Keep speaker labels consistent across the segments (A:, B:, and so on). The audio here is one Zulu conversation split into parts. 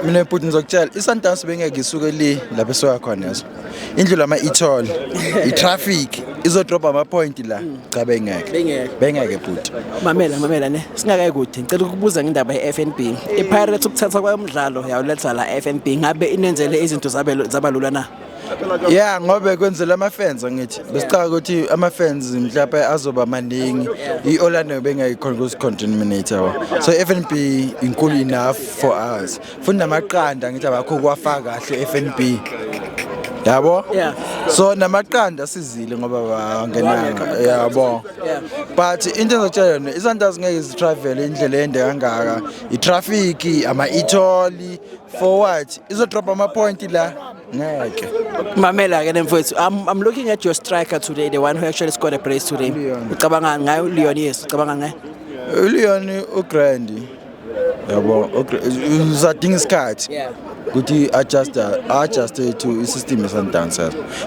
A: Mina Putin ngizokutshela iSundowns bengeke isuke lapho esoya khona yazo. Indlela ama-e-toll, i-traffic izodropa ama-point la. Cha bengeke Putin.
B: Mamela ne singakayi kude ngicela ukubuza ngendaba ye-FNB. iPirates ukuthatha kwemidlalo yawuletha la FNB ngabe inenzele izinto zabalula na?
A: Yeah, ngobe kwenzela ama-fans ngithi besicaka ukuthi ama-fans mhlawumbe azoba maningi i-Orlando bengayikhona ukuzi-contaminator so FNB inkulu enough for us futhi namaqanda ngithi abakho kwafaka kahle FNB yabo so namaqanda sizile ngoba bangenanga yabo but into ezotshela yona iSundowns ngeke zitravel indlela ende kangaka i-traffic ama-e-toll for what izodrop ama-point la ngeke.
B: Mamela ke mfowethu, I'm looking at your striker today, the one who actually scored a brace today. Ucabanga ngayo Leon? Yes, ucabanga ngaye?
A: Leon uGrandi. Yabo, uzadinga isikhathi. Ukuthi adjust to isystem yeSundowns.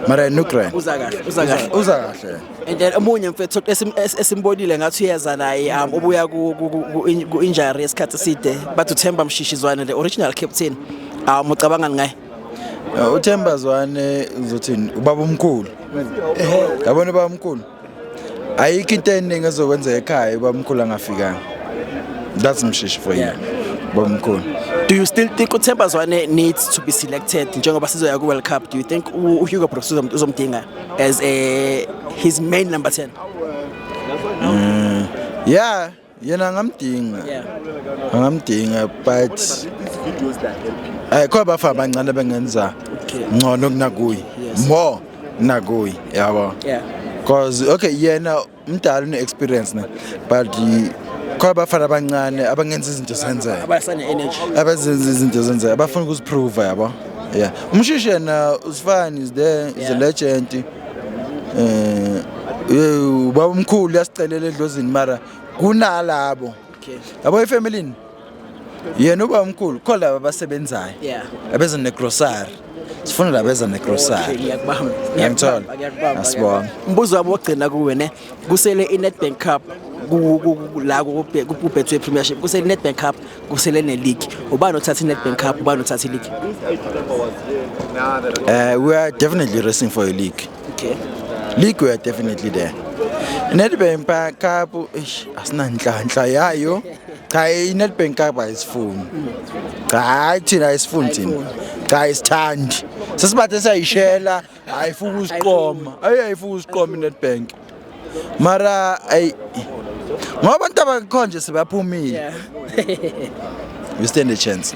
A: Mara no Grand.
B: Uza kahle. And then omunye mfethu esimbonile ngathi uyeza naye ubuya ku injury esikhathi eside bathi uThemba Mshishizwane the original captain. Ucabanga ngaye?
A: uThemba Zwane uzothini ubaba omkhulu yabona ubaba omkhulu ayikho into eningi ezokwenza ekhaya ubaba omkhulu angafikanga that's Mshishi for you ubaba omkhulu.
B: Do you still think uThemba Zwane needs to be selected njengoba sizoya ku World Cup? Do you think uHugo Broos uzomdinga as his main number 10?
A: Yeah, yena ngamdinga but ayikho abafana abancane bengenza ngcono kunakuyi more kunakuyi yabo because okay yena umdala une experience na but khona abafana abancane abangenza izinto zenzeka
B: abasane energy
A: abazenza izinto zenzeka abafuna ukuziprove yabo yeah Mshishi yena usifani is there is a legend ubaba omkhulu yasicelela edlozini mara kunalabo yabo ifamily yena ubaba omkhulu khona laba abasebenzayo abeza negrocery sifuna laba beza negrocery ngiyakuthola asibona
B: umbuzo wami wogcina kuwe ne kusele iNedbank Cup la kubhethwe Premiership kusele iNedbank Cup kusele ne-league ubani othatha iNedbank Cup ubani othatha i-league?
A: We are definitely racing for a league. League we are definitely there. Nedbank Cup asinanhlanhla yayo cha iNedbank Cup ayisifuni cha thina ayisifuni thina cha isithandi sesibathe sayishela ayifuka usiqoma ayifuka usiqoma iNedbank mara ay ngoba abantu abakhonje sebaphumile we stand a chance.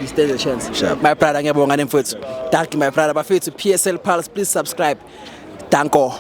B: Sure. My brother ngiyabonga nemfowethu. Thank you my brother bafethu PSL Pulse, please subscribe. Danko.